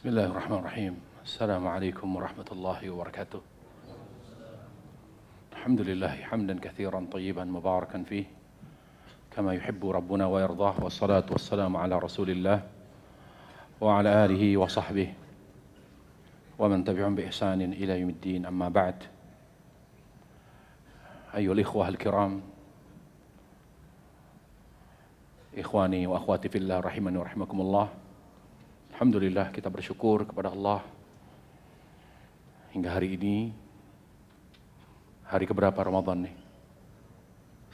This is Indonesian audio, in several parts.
Bismillahirrahmanirrahim. Assalamualaikum warahmatullahi wabarakatuh. Alhamdulillah hamdan katsiran tayyiban mubarakan fih kama yuhibbu rabbuna wa yardah, wassalatu wassalamu ala Rasulillah wa ala alihi wa sahbihi wa man tabi'ahum bi ihsanin ila yaumiddin. Amma ba'd. Ayyuhal ikhwah al-kiram, ikhwani wa akhwati fillah rahimani wa rahimakumullah. Alhamdulillah, kita bersyukur kepada Allah hingga hari ini, hari keberapa Ramadan nih?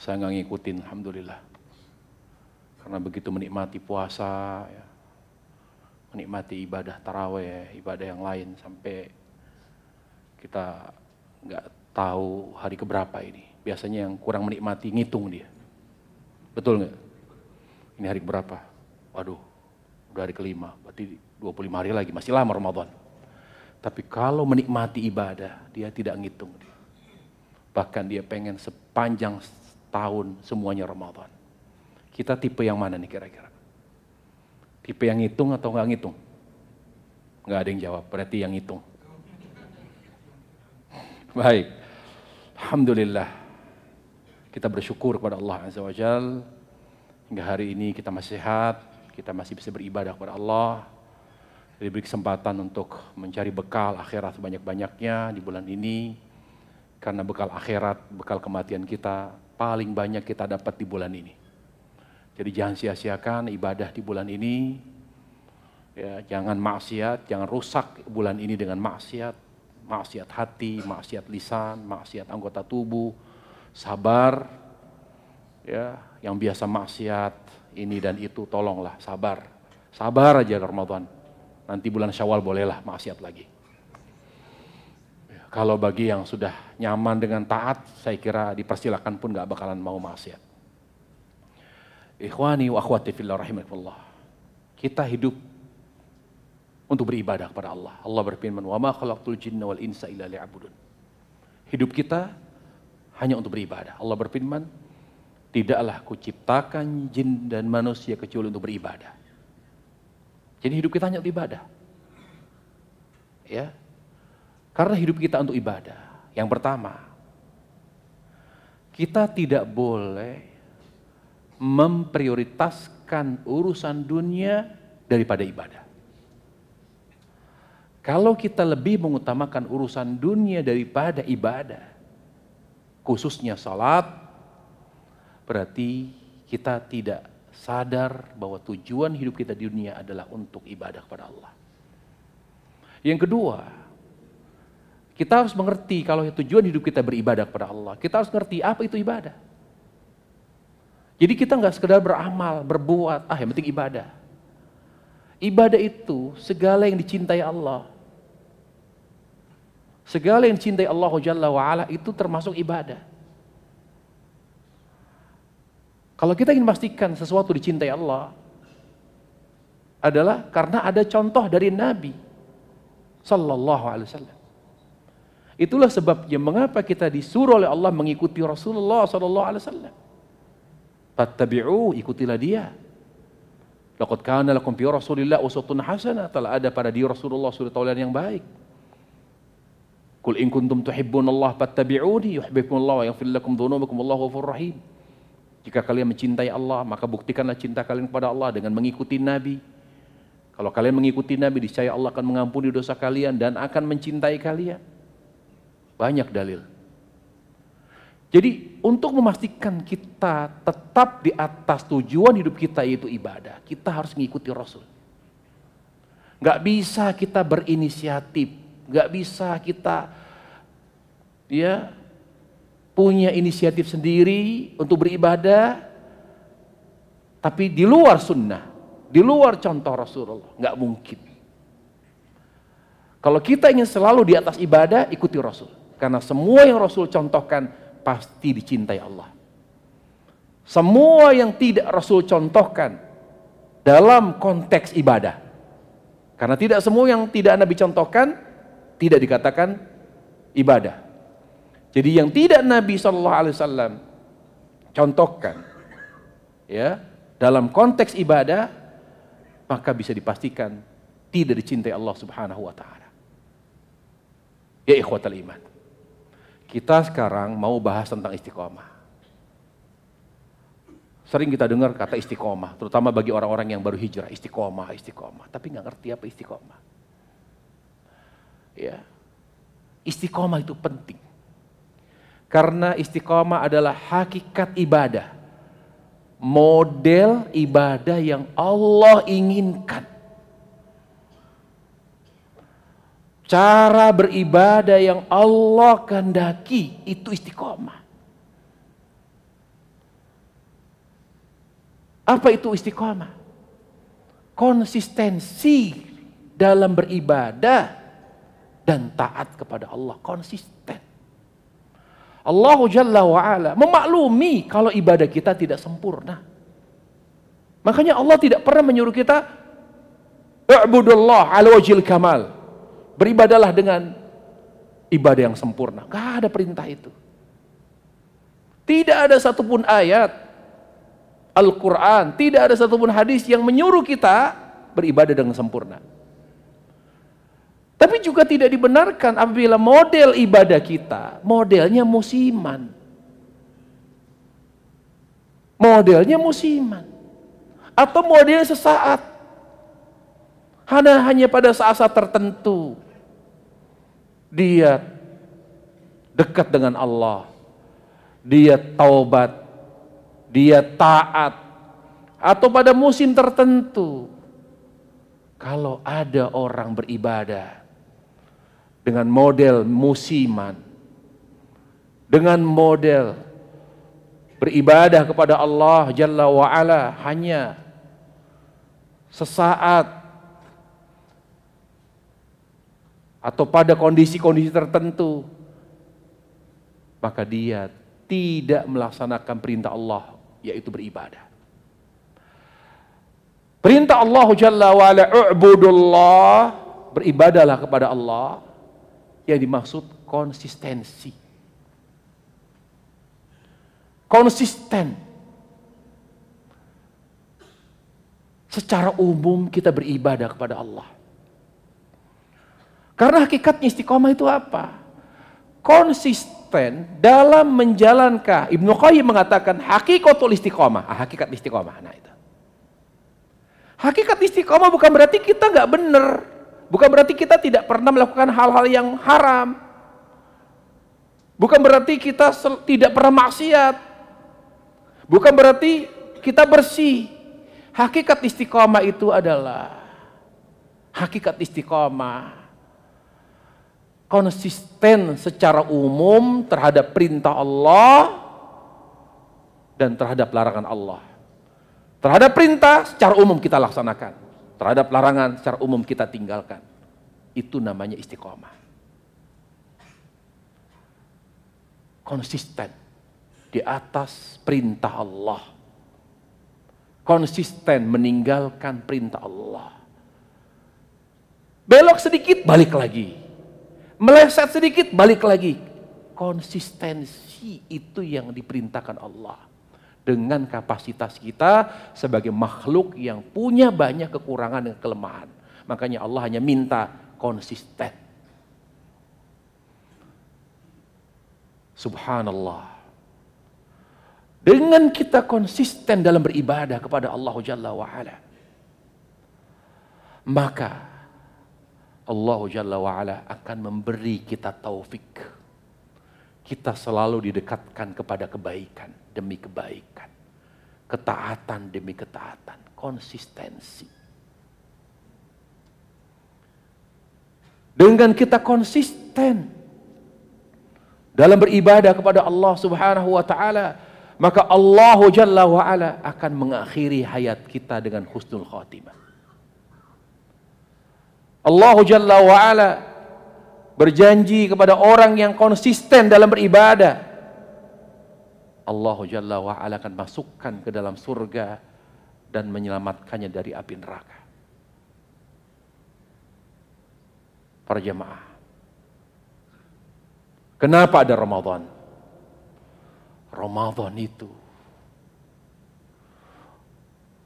Saya nggak ngikutin, alhamdulillah. Karena begitu menikmati puasa, ya, menikmati ibadah taraweh, ibadah yang lain, sampai kita nggak tahu hari keberapa ini. Biasanya yang kurang menikmati ngitung dia. Betul nggak? Ini hari keberapa? Waduh. Udah hari kelima, berarti 25 hari lagi, masih lama Ramadan. Tapi kalau menikmati ibadah, dia tidak ngitung. Bahkan dia pengen sepanjang tahun semuanya Ramadan. Kita tipe yang mana nih kira-kira? Tipe yang ngitung atau nggak ngitung? Nggak ada yang jawab, berarti yang ngitung. Baik, alhamdulillah. Kita bersyukur kepada Allah Azza wa Jalla. Hingga hari ini kita masih sehat. Kita masih bisa beribadah kepada Allah, diberi kesempatan untuk mencari bekal akhirat sebanyak-banyaknya di bulan ini. Karena bekal akhirat, bekal kematian kita paling banyak kita dapat di bulan ini. Jadi jangan sia-siakan ibadah di bulan ini. Ya, jangan maksiat, jangan rusak bulan ini dengan maksiat. Maksiat hati, maksiat lisan, maksiat anggota tubuh. Sabar, ya, yang biasa maksiat ini dan itu, tolonglah sabar. Sabar aja Ramadan. Nanti bulan Syawal bolehlah maksiat lagi. Kalau bagi yang sudah nyaman dengan taat, saya kira dipersilakan pun gak bakalan mau maksiat. Ikhwani wa akhwati fillah rahimakumullah. Kita hidup untuk beribadah kepada Allah. Allah berfirman, "Wa ma khalaqtul jinna wal insa illa liya'budun." Hidup kita hanya untuk beribadah. Allah berfirman, "Tidaklah kuciptakan jin dan manusia kecuali untuk beribadah." Jadi hidup kita hanya untuk ibadah. Ya. Karena hidup kita untuk ibadah. Yang pertama, kita tidak boleh memprioritaskan urusan dunia daripada ibadah. Kalau kita lebih mengutamakan urusan dunia daripada ibadah, khususnya salat, berarti kita tidak sadar bahwa tujuan hidup kita di dunia adalah untuk ibadah kepada Allah. Yang kedua, kita harus mengerti kalau tujuan hidup kita beribadah kepada Allah. Kita harus mengerti apa itu ibadah. Jadi kita nggak sekedar beramal, berbuat, yang penting ibadah. Ibadah itu segala yang dicintai Allah. Segala yang dicintai Allah Jalla wa'ala itu termasuk ibadah. Kalau kita ingin memastikan sesuatu dicintai Allah, adalah karena ada contoh dari Nabi Sallallahu Alaihi Wasallam. Itulah sebabnya mengapa kita disuruh oleh Allah mengikuti Rasulullah Sallallahu Alaihi Wasallam. Fattabi'u, ikutilah dia. Laqad kana lakum fi Rasulillah uswatun hasanah, telah ada pada diri Rasulullah suri tauladan yang baik. Qul in kuntum tuhibbunallaha fattabi'uni yuhibbukumullah wa yaghfir lakum dzunubakum wallahu ghafurur rahim. Jika kalian mencintai Allah, maka buktikanlah cinta kalian kepada Allah dengan mengikuti Nabi. Kalau kalian mengikuti Nabi, niscaya Allah akan mengampuni dosa kalian dan akan mencintai kalian. Banyak dalil. Jadi untuk memastikan kita tetap di atas tujuan hidup kita yaitu ibadah, kita harus mengikuti Rasul. Gak bisa kita berinisiatif, gak bisa kita punya inisiatif sendiri untuk beribadah, tapi di luar sunnah, di luar contoh Rasulullah, nggak mungkin. Kalau kita ingin selalu di atas ibadah, ikuti Rasul, karena semua yang Rasul contohkan pasti dicintai Allah. Semua yang tidak Rasul contohkan dalam konteks ibadah, karena tidak semua yang tidak Nabi contohkan tidak dikatakan ibadah. Jadi yang tidak Nabi SAW contohkan, ya, dalam konteks ibadah, maka bisa dipastikan tidak dicintai Allah Subhanahu wa taala. Ya ikhwatal iman. Kita sekarang mau bahas tentang istiqomah. Sering kita dengar kata istiqomah, terutama bagi orang-orang yang baru hijrah, istiqomah, istiqomah, tapi nggak ngerti apa istiqomah. Ya. Istiqomah itu penting. Karena istiqomah adalah hakikat ibadah. Model ibadah yang Allah inginkan. Cara beribadah yang Allah kehendaki, itu istiqomah. Apa itu istiqomah? Konsistensi dalam beribadah dan taat kepada Allah. Konsisten. Allah Jalla wa'ala memaklumi kalau ibadah kita tidak sempurna. Makanya Allah tidak pernah menyuruh kita "I'budullah ala wajhil kamal", beribadalah dengan ibadah yang sempurna. Gak ada perintah itu. Tidak ada satupun ayat Al-Quran, tidak ada satupun hadis yang menyuruh kita beribadah dengan sempurna. Tapi juga tidak dibenarkan apabila model ibadah kita, modelnya musiman. Modelnya musiman. Atau modelnya sesaat. Hanya pada saat-saat tertentu. Dia dekat dengan Allah. Dia taubat. Dia taat. Atau pada musim tertentu. Kalau ada orang beribadah dengan model musiman, dengan model beribadah kepada Allah Jalla wa'ala hanya sesaat atau pada kondisi-kondisi tertentu, maka dia tidak melaksanakan perintah Allah, yaitu beribadah. Perintah Allah Jalla wa'ala, "U'budullah", beribadalah kepada Allah. Yang dimaksud konsistensi. Konsisten. Secara umum kita beribadah kepada Allah. Karena hakikatnya istiqomah itu apa? Konsisten dalam menjalankan. Ibnu Qayyim mengatakan hakikatul istiqomah. Hakikat istiqomah. Nah itu. Hakikat istiqomah bukan berarti kita nggak benar. Bukan berarti kita tidak pernah melakukan hal-hal yang haram. Bukan berarti kita tidak pernah maksiat. Bukan berarti kita bersih. Hakikat istiqomah itu adalah hakikat istiqomah konsisten secara umum terhadap perintah Allah dan terhadap larangan Allah. Terhadap perintah secara umum kita laksanakan. Terhadap larangan secara umum kita tinggalkan. Itu namanya istiqomah. Konsisten di atas perintah Allah. Konsisten meninggalkan perintah Allah. Belok sedikit, balik lagi. Meleset sedikit, balik lagi. Konsistensi itu yang diperintahkan Allah. Dengan kapasitas kita sebagai makhluk yang punya banyak kekurangan dan kelemahan. Makanya Allah hanya minta konsisten. Subhanallah. Dengan kita konsisten dalam beribadah kepada Allah Jalla wa'ala, maka Allah Jalla wa'ala akan memberi kita taufik. Kita selalu didekatkan kepada kebaikan demi kebaikan. Ketaatan demi ketaatan. Konsistensi. Dengan kita konsisten dalam beribadah kepada Allah Subhanahu wa ta'ala, maka Allah Jalla wa'ala akan mengakhiri hayat kita dengan husnul khatimah. Allah Jalla wa'ala berjanji kepada orang yang konsisten dalam beribadah, Allah Jalla wa'ala akan masukkan ke dalam surga dan menyelamatkannya dari api neraka. Para jemaah, kenapa ada Ramadan? Ramadan itu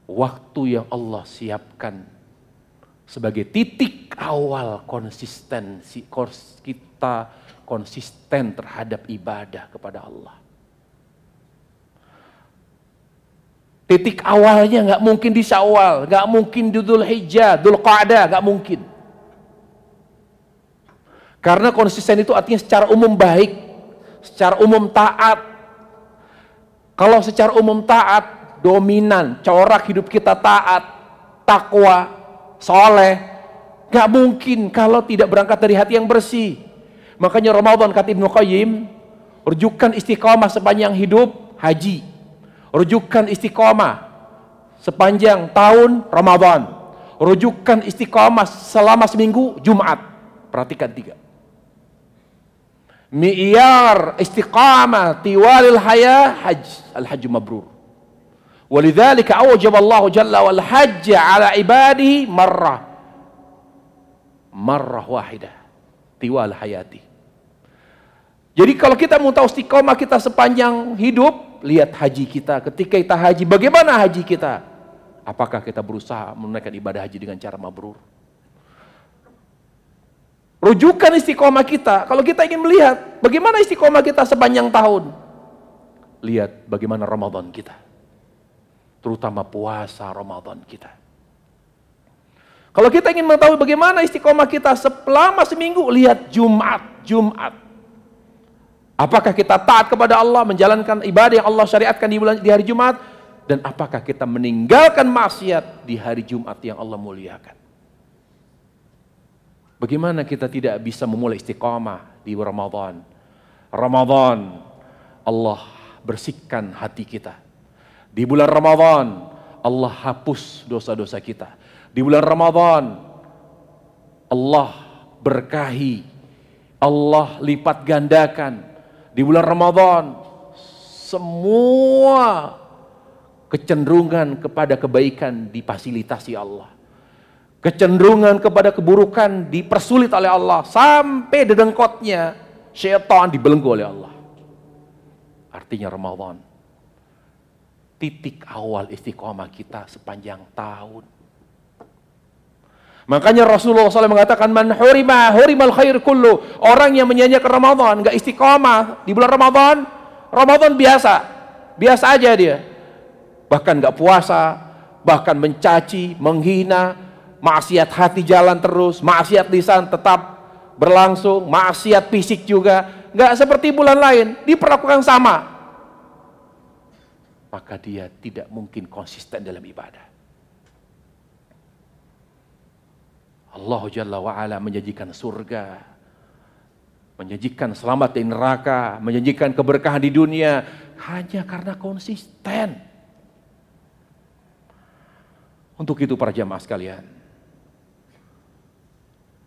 waktu yang Allah siapkan sebagai titik awal konsistensi kita konsisten terhadap ibadah kepada Allah. Titik awalnya nggak mungkin di Syawal, nggak mungkin di Dzulhijjah, Dzulqa'dah, nggak mungkin. Karena konsisten itu artinya secara umum baik, secara umum taat. Kalau secara umum taat, dominan, corak hidup kita taat, takwa, soleh, nggak mungkin kalau tidak berangkat dari hati yang bersih. Makanya Ramadan kata Ibnu Qayyim, rujukan istiqomah sepanjang hidup haji, rujukan istiqomah sepanjang tahun Ramadan, rujukan istiqomah selama seminggu Jumat. Perhatikan 3. Mi'yar istiqamah tiwalil haya al-hajj mabrur. Walidzalika awjaba Allah jalla wal hajj ala ibadihi marrah wahidah tiwal hayati. Jadi kalau kita mau tahu istiqamah kita sepanjang hidup, lihat haji kita. Ketika kita haji, bagaimana haji kita? Apakah kita berusaha menunaikan ibadah haji dengan cara mabrur? Rujukan istiqomah kita, kalau kita ingin melihat bagaimana istiqomah kita sepanjang tahun, lihat bagaimana Ramadan kita, terutama puasa Ramadan kita. Kalau kita ingin mengetahui bagaimana istiqomah kita selama seminggu, lihat Jumat. Apakah kita taat kepada Allah, menjalankan ibadah yang Allah syariatkan di hari Jumat, dan apakah kita meninggalkan maksiat di hari Jumat yang Allah muliakan? Bagaimana kita tidak bisa memulai istiqamah di Ramadan? Ramadan, Allah bersihkan hati kita. Di bulan Ramadan, Allah hapus dosa-dosa kita. Di bulan Ramadan, Allah berkahi, Allah lipat gandakan. Di bulan Ramadan, semua kecenderungan kepada kebaikan difasilitasi Allah. Kecenderungan kepada keburukan dipersulit oleh Allah, sampai dedengkotnya syaitan dibelenggu oleh Allah. Artinya Ramadan, titik awal istiqomah kita sepanjang tahun. Makanya Rasulullah SAW mengatakan, man hurimal khair kullu. Orang yang menyanyiakan Ramadan, gak istiqomah di bulan Ramadan biasa aja dia. Bahkan gak puasa, bahkan mencaci, menghina, maksiat hati jalan terus, maksiat lisan tetap berlangsung, maksiat fisik juga, nggak seperti bulan lain, diperlakukan sama. Maka dia tidak mungkin konsisten dalam ibadah. Allah Jalla wa'ala menjanjikan surga, menjanjikan selamat dari neraka, menjanjikan keberkahan di dunia, hanya karena konsisten. Untuk itu para jamaah sekalian,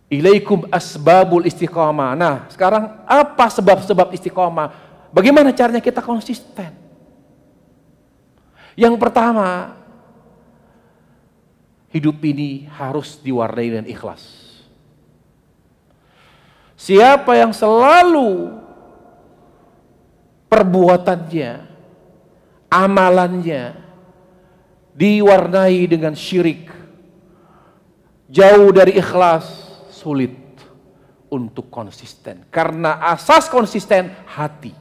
ilaikum asbabul istiqamah. Nah, sekarang apa sebab-sebab istiqamah? Bagaimana caranya kita konsisten? Yang pertama, hidup ini harus diwarnai dengan ikhlas. Siapa yang selalu perbuatannya, amalannya diwarnai dengan syirik, jauh dari ikhlas, sulit untuk konsisten. Karena asas konsisten hati.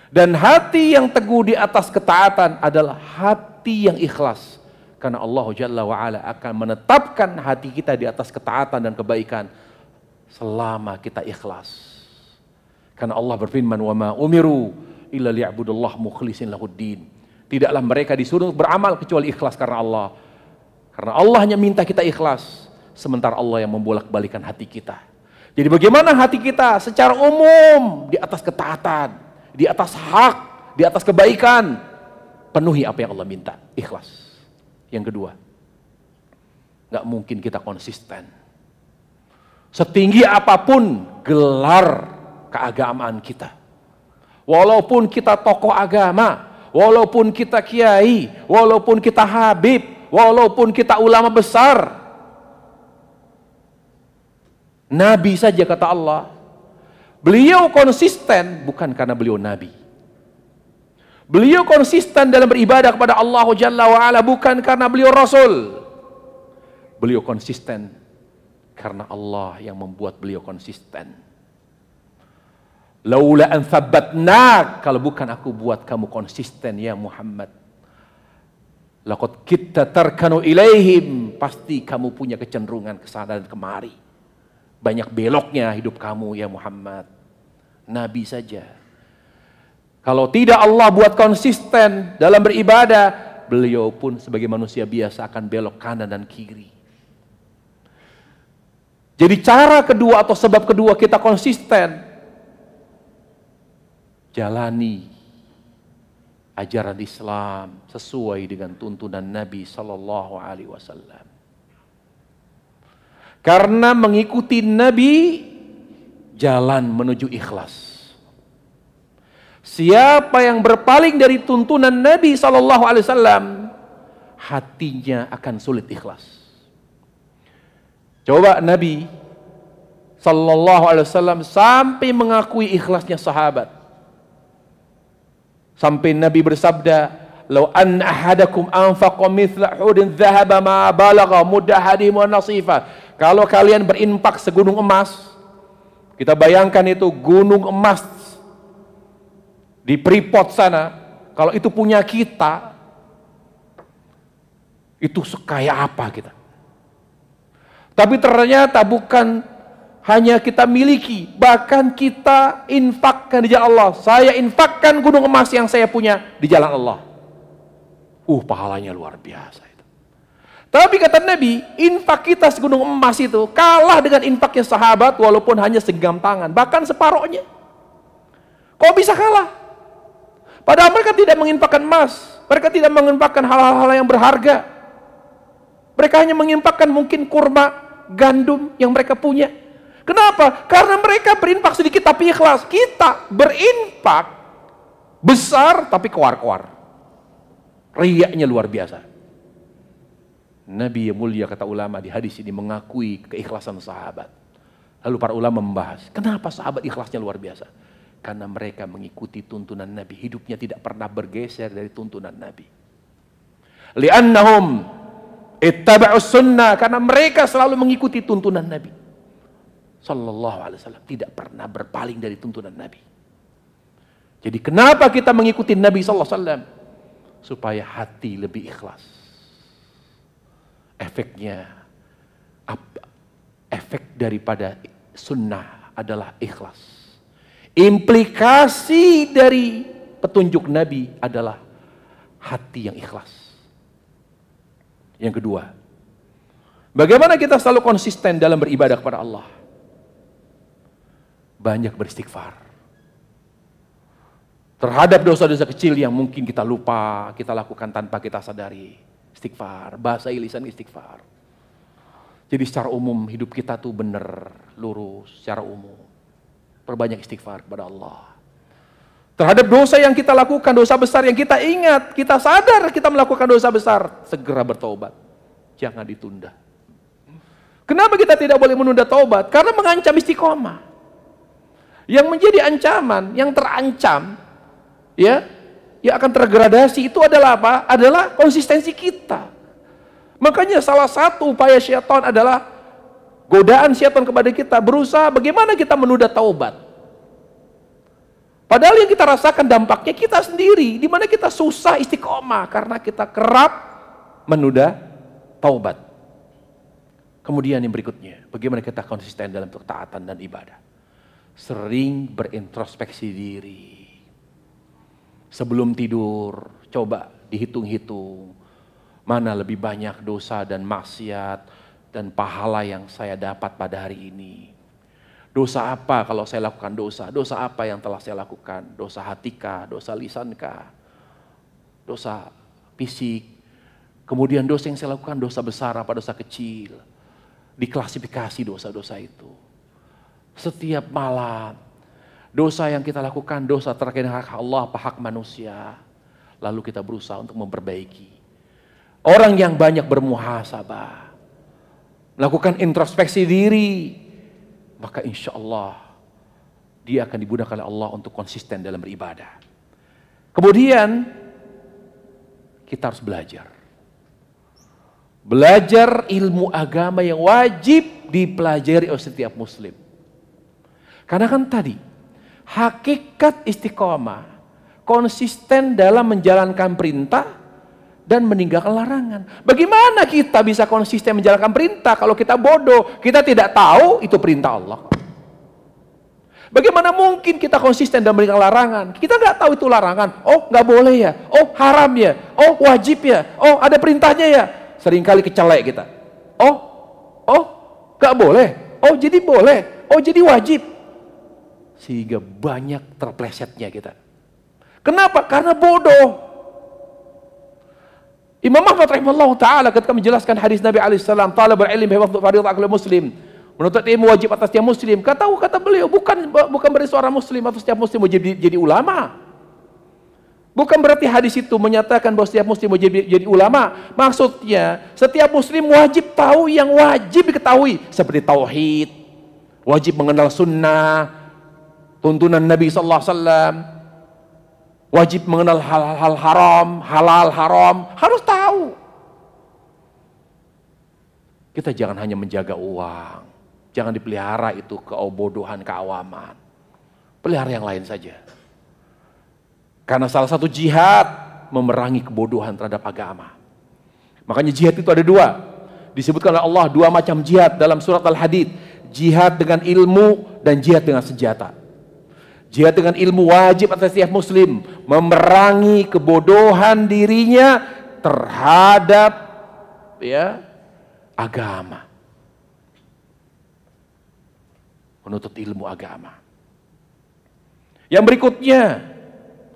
Dan hati yang teguh di atas ketaatan adalah hati yang ikhlas. Karena Allah Jalla wa'ala akan menetapkan hati kita di atas ketaatan dan kebaikan selama kita ikhlas. Karena Allah berfirman, wa ma umiru illa liya'budullah mukhlishin lahuddin. Tidaklah mereka disuruh beramal kecuali ikhlas karena Allah. Karena Allah hanya minta kita ikhlas, sementara Allah yang membolak-balikan hati kita. Jadi bagaimana hati kita secara umum di atas ketaatan, di atas hak, di atas kebaikan, penuhi apa yang Allah minta, ikhlas. Yang kedua, gak mungkin kita konsisten. Setinggi apapun gelar keagamaan kita, walaupun kita tokoh agama, walaupun kita kiai, walaupun kita habib, walaupun kita ulama besar, Nabi saja kata Allah, beliau konsisten bukan karena beliau Nabi. Beliau konsisten dalam beribadah kepada Allah Jalla wa'ala bukan karena beliau Rasul. Beliau konsisten karena Allah yang membuat beliau konsisten. Laula an thabbatnak, kalau bukan aku buat kamu konsisten ya Muhammad. Laqad kitta tarkanu ilaihim, pasti kamu punya kecenderungan kesana dan kemari. Banyak beloknya hidup kamu ya Muhammad. Nabi saja. Kalau tidak Allah buat konsisten dalam beribadah, beliau pun sebagai manusia biasa akan belok kanan dan kiri. Jadi cara kedua atau sebab kedua kita konsisten, jalani ajaran Islam sesuai dengan tuntunan Nabi Sallallahu Alaihi Wasallam. Karena mengikuti Nabi, jalan menuju ikhlas. Siapa yang berpaling dari tuntunan Nabi Sallallahu Alaihi Wasallam, hatinya akan sulit ikhlas. Coba Nabi Sallallahu Alaihi Wasallam sampai mengakui ikhlasnya sahabat. Sampai Nabi bersabda, "Lau an ahadakum anfaqa mithla hudin dhahaba ma balagha mudahadihim wa nasifa." Kalau kalian berinfak segunung emas, kita bayangkan itu gunung emas di Freeport sana, kalau itu punya kita, itu sekaya apa kita. Tapi ternyata bukan hanya kita miliki, bahkan kita infakkan di jalan Allah. Saya infakkan gunung emas yang saya punya di jalan Allah. Pahalanya luar biasa itu. Tapi kata Nabi, infak kita segunung emas itu kalah dengan infaknya sahabat walaupun hanya segenggam tangan, bahkan separohnya. Kok bisa kalah? Padahal mereka tidak menginfakkan emas, mereka tidak menginfakkan hal-hal yang berharga. Mereka hanya menginfakkan mungkin kurma, gandum yang mereka punya. Kenapa? Karena mereka berinfak sedikit tapi ikhlas. Kita berinfak besar tapi keluar-keluar. Riyaknya luar biasa. Nabi yang mulia kata ulama di hadis ini mengakui keikhlasan sahabat. Lalu para ulama membahas, kenapa sahabat ikhlasnya luar biasa? Karena mereka mengikuti tuntunan Nabi. Hidupnya tidak pernah bergeser dari tuntunan Nabi. Li'annahum ittaba'us sunnah, karena mereka selalu mengikuti tuntunan Nabi Sallallahu Alaihi Wasallam, tidak pernah berpaling dari tuntunan Nabi. Jadi kenapa kita mengikuti Nabi Sallallahu Alaihi Wasallam? Supaya hati lebih ikhlas. Efeknya, efek daripada sunnah adalah ikhlas. Implikasi dari petunjuk Nabi adalah hati yang ikhlas. Yang kedua, bagaimana kita selalu konsisten dalam beribadah kepada Allah? Banyak beristighfar. Terhadap dosa-dosa kecil yang mungkin kita lupa, kita lakukan tanpa kita sadari. Istighfar, bahasa lisan istighfar. Jadi secara umum hidup kita tuh benar, lurus, secara umum. Perbanyak istighfar kepada Allah. Terhadap dosa yang kita lakukan, dosa besar yang kita ingat, kita sadar kita melakukan dosa besar, segera bertobat. Jangan ditunda. Kenapa kita tidak boleh menunda taubat? Karena mengancam istiqomah. Yang menjadi ancaman, yang terancam, ya, yang akan tergradasi itu adalah apa? Adalah konsistensi kita. Makanya salah satu upaya syaitan adalah godaan syaitan kepada kita, berusaha bagaimana kita menunda taubat. Padahal yang kita rasakan dampaknya kita sendiri, di mana kita susah istiqomah karena kita kerap menunda taubat. Kemudian yang berikutnya, bagaimana kita konsisten dalam ketaatan dan ibadah. Sering berintrospeksi diri. Sebelum tidur, coba dihitung-hitung. Mana lebih banyak dosa dan maksiat dan pahala yang saya dapat pada hari ini. Dosa apa kalau saya lakukan dosa? Dosa apa yang telah saya lakukan? Dosa hatikah? Dosa lisankah? Dosa fisik? Kemudian dosa yang saya lakukan dosa besar apa dosa kecil? Diklasifikasi dosa-dosa itu. Setiap malam, dosa yang kita lakukan, dosa terkait hak Allah, apa hak manusia. Lalu kita berusaha untuk memperbaiki. Orang yang banyak bermuhasabah, melakukan introspeksi diri, maka insya Allah dia akan dimudahkan oleh Allah untuk konsisten dalam beribadah. Kemudian kita harus belajar. Belajar ilmu agama yang wajib dipelajari oleh setiap muslim. Karena kan tadi, hakikat istiqomah, konsisten dalam menjalankan perintah dan meninggalkan larangan. Bagaimana kita bisa konsisten menjalankan perintah kalau kita bodoh, kita tidak tahu itu perintah Allah? Bagaimana mungkin kita konsisten dalam meninggalkan larangan? Kita nggak tahu itu larangan. Oh, nggak boleh ya. Oh, haram ya. Oh, wajib ya. Oh, ada perintahnya ya. Seringkali kecelek kita. Oh, nggak boleh. Oh, jadi boleh. Oh, jadi wajib. Sehingga banyak terplesetnya kita. Kenapa? Karena bodoh. Imam Ahmad rahimahullah ta'ala ketika menjelaskan hadis Nabi alaihissalam, talabul ilmi hifdzu fardhu akal muslim, menuntut ilmu wajib atas setiap muslim. Kata beliau, bukan berarti seorang muslim atau setiap muslim wajib jadi ulama. Bukan berarti hadis itu menyatakan bahwa setiap muslim wajib jadi ulama. Maksudnya, setiap muslim wajib tahu yang wajib diketahui. Seperti tauhid, wajib mengenal sunnah, tuntunan Nabi SAW, wajib mengenal hal-hal haram, halal haram, harus tahu. Kita jangan hanya menjaga uang, jangan dipelihara itu kebodohan, keawaman. Pelihara yang lain saja. Karena salah satu jihad memerangi kebodohan terhadap agama. Makanya jihad itu ada dua. Disebutkan oleh Allah dua macam jihad dalam surat Al-Hadid. Jihad dengan ilmu dan jihad dengan senjata. Jihad dengan ilmu wajib atas setiap muslim. Memerangi kebodohan dirinya terhadap agama. Menuntut ilmu agama. Yang berikutnya,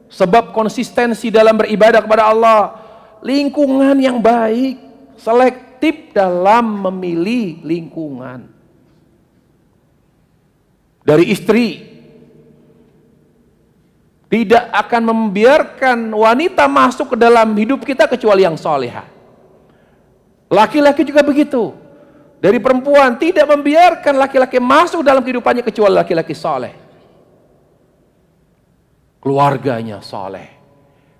sebab konsistensi dalam beribadah kepada Allah, lingkungan yang baik, selektif dalam memilih lingkungan. Dari istri, tidak akan membiarkan wanita masuk ke dalam hidup kita kecuali yang salihah. Laki-laki juga begitu. Dari perempuan, tidak membiarkan laki-laki masuk dalam kehidupannya kecuali laki-laki saleh. Keluarganya saleh,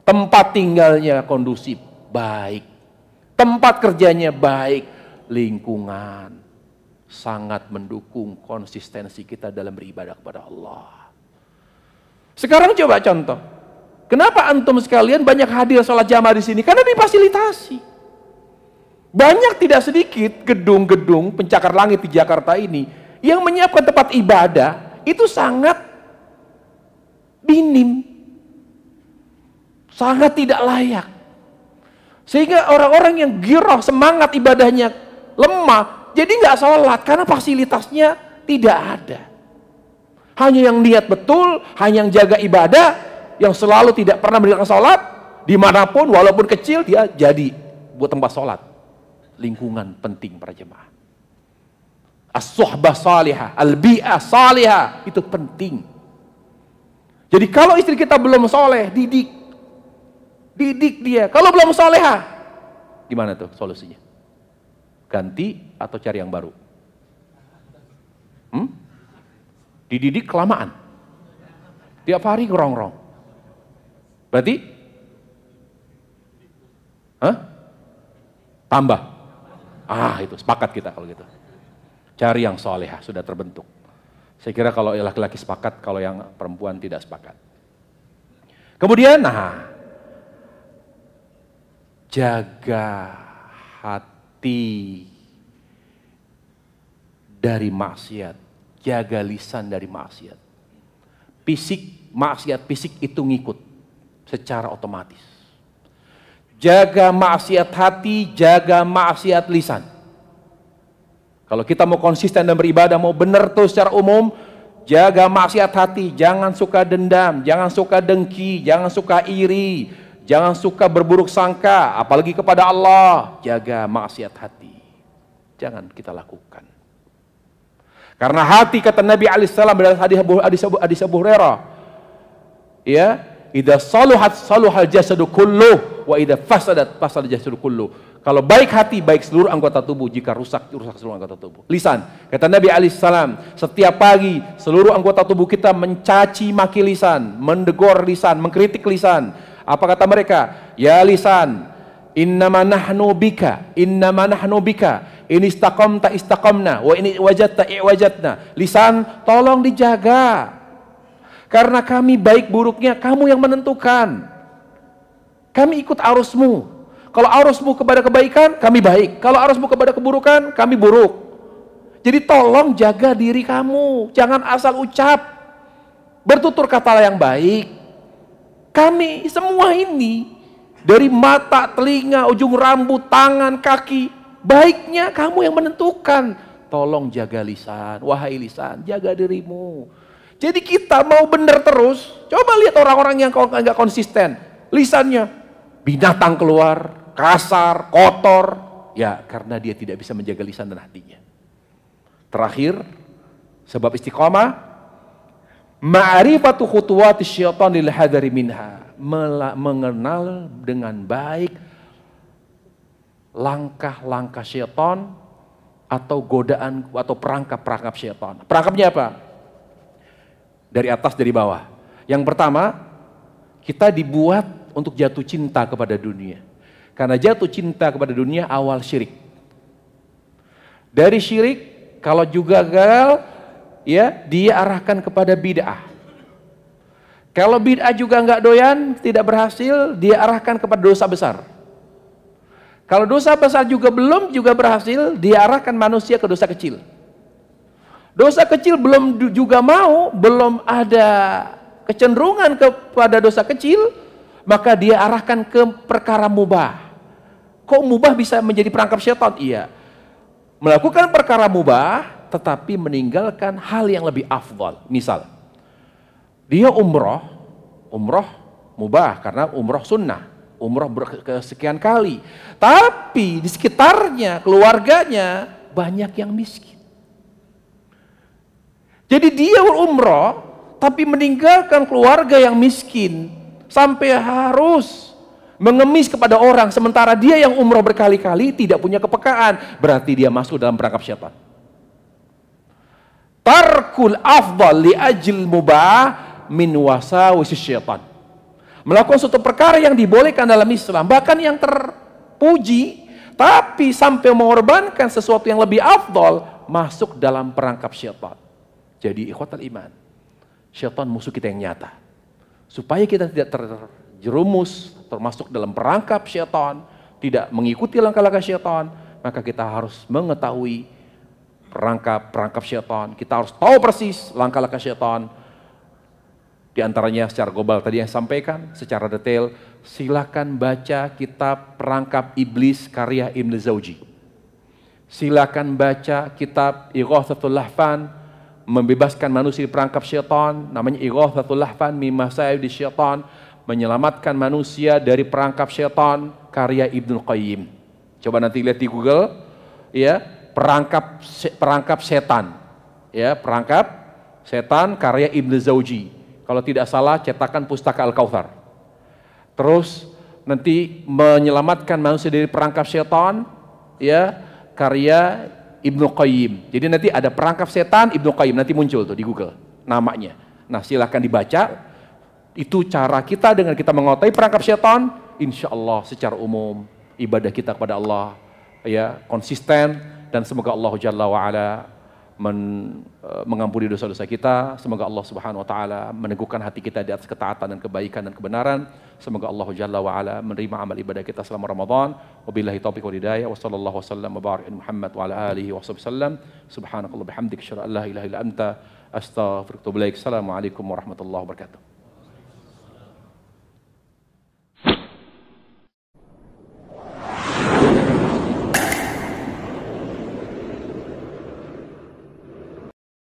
tempat tinggalnya kondusif, baik, tempat kerjanya baik, lingkungan sangat mendukung konsistensi kita dalam beribadah kepada Allah. Sekarang coba contoh, kenapa antum sekalian banyak hadir sholat jamaah di sini? Karena difasilitasi. Banyak tidak sedikit gedung-gedung pencakar langit di Jakarta ini yang menyiapkan tempat ibadah itu sangat minim, sangat tidak layak, sehingga orang-orang yang giroh semangat ibadahnya lemah, jadi nggak sholat karena fasilitasnya tidak ada. Hanya yang niat betul, hanya yang jaga ibadah, yang selalu tidak pernah meninggalkan sholat, dimanapun walaupun kecil dia jadi buat tempat sholat. Lingkungan penting para jemaah. As-suhbah salihah, al-bi'ah salihah, itu penting. Jadi kalau istri kita belum soleh, didik dia. Kalau belum solehah, gimana tuh solusinya? Ganti atau cari yang baru? Dididik kelamaan, tiap hari ngerongrong. Berarti, tambah. Itu sepakat kita kalau gitu. Cari yang solehah, sudah terbentuk. Saya kira kalau laki-laki sepakat, kalau yang perempuan tidak sepakat. Kemudian, jaga hati dari maksiat, jaga lisan dari maksiat. Maksiat fisik itu ngikut secara otomatis. Jaga maksiat hati, jaga maksiat lisan. Kalau kita mau konsisten dan beribadah, mau benar tuh secara umum, jaga maksiat hati, jangan suka dendam, jangan suka dengki, jangan suka iri, jangan suka berburuk sangka, apalagi kepada Allah. Jaga maksiat hati, jangan kita lakukan. Karena hati, kata Nabi alaihissalam dalam hadis Abu Hurairah, idza saluhat saluhal jasadu kulluh wa idza fasadat fasada jasadu kulluh. Kalau baik hati, baik seluruh anggota tubuh. Jika rusak, rusak seluruh anggota tubuh. Lisan, kata Nabi alaihissalam, setiap pagi seluruh anggota tubuh kita mencaci maki lisan, mendegor lisan, mengkritik lisan. Apa kata mereka? Ya lisan, Innama nahnu bika, innama nahnu bika. Ini istaqamta istaqamna, wa ini wajadta i'wajadna. Lisan tolong dijaga. Karena kami baik buruknya kamu yang menentukan. Kami ikut arusmu. Kalau arusmu kepada kebaikan, kami baik. Kalau arusmu kepada keburukan, kami buruk. Jadi tolong jaga diri kamu. Jangan asal ucap. Bertutur kata yang baik. Kami semua ini, dari mata, telinga, ujung rambut, tangan, kaki, baiknya kamu yang menentukan. Tolong jaga lisan. Wahai lisan, jaga dirimu. Jadi kita mau benar terus, coba lihat orang-orang yang nggak konsisten. Lisannya binatang keluar, kasar, kotor. Ya, karena dia tidak bisa menjaga lisan dan hatinya. Terakhir, sebab istiqamah, ma'rifatu khutuwati syaitan lil hadari minha. Mengenal dengan baik langkah-langkah syaitan atau godaan atau perangkap-perangkap syaitan. Perangkapnya apa? Dari atas, dari bawah. Yang pertama, kita dibuat untuk jatuh cinta kepada dunia. Karena jatuh cinta kepada dunia awal syirik. Dari syirik, kalau juga gagal, ya dia arahkan kepada bid'ah. Kalau bid'ah juga nggak doyan, tidak berhasil, dia arahkan kepada dosa besar. Kalau dosa besar juga belum juga berhasil, dia arahkan manusia ke dosa kecil. Dosa kecil belum juga mau, belum ada kecenderungan kepada dosa kecil, maka dia arahkan ke perkara mubah. Kok mubah bisa menjadi perangkap syaitan? Iya. Melakukan perkara mubah, tetapi meninggalkan hal yang lebih afdal. Misal, dia umroh mubah karena umroh sunnah, umroh kesekian kali. Tapi di sekitarnya, keluarganya banyak yang miskin. Jadi dia umroh, tapi meninggalkan keluarga yang miskin sampai harus mengemis kepada orang, sementara dia yang umroh berkali-kali tidak punya kepekaan, berarti dia masuk dalam perangkap syaitan. Tarkul afdal li ajil mubah min wasawis syaitan. Melakukan suatu perkara yang dibolehkan dalam Islam, bahkan yang terpuji, tapi sampai mengorbankan sesuatu yang lebih afdal, masuk dalam perangkap syaitan. Jadi ikhwatal iman, syaitan musuh kita yang nyata. Supaya kita tidak terjerumus, termasuk dalam perangkap syaitan, tidak mengikuti langkah-langkah syaitan, maka kita harus mengetahui perangkap syaitan. Kita harus tahu persis langkah-langkah syaitan. Di antaranya secara global tadi yang sampaikan, secara detail, silakan baca kitab Perangkap Iblis karya Ibn Zawji. Silakan baca kitab Ighatsatul Lahfan, membebaskan manusia di perangkap syaitan, namanya Ighatsatul Lahfan min Masaidi Syaitan, menyelamatkan manusia dari perangkap syaitan, karya Ibnu Qayyim. Coba nanti lihat di Google, ya, perangkap setan, ya, perangkap setan karya Ibnu Zawji. Kalau tidak salah cetakan Pustaka Al-Kautsar. Terus nanti menyelamatkan manusia dari perangkap syaitan, ya, karya Ibnu Qayyim. Jadi nanti ada perangkap setan Ibnu Qayyim, nanti muncul tuh di Google namanya. Nah, silakan dibaca. Itu cara kita dengan kita mengetahui perangkap syaitan, insya Allah secara umum ibadah kita kepada Allah ya konsisten, dan semoga Allah Jalla wa Ala mengampuni dosa-dosa kita. Semoga Allah Subhanahu wa taala meneguhkan hati kita di atas ketaatan dan kebaikan dan kebenaran. Semoga Allah Jalla wa Ala menerima amal ibadah kita selama Ramadan. Wabillahi taufiq wal hidayah. Wassallallahu wasallam wa barik Muhammad wa ala alihi wasallam. Subhanakallah bihamdika asyhadu an la ilaha illa anta astaghfiruka wa atubu ilaik. Assalamualaikum warahmatullahi wabarakatuh.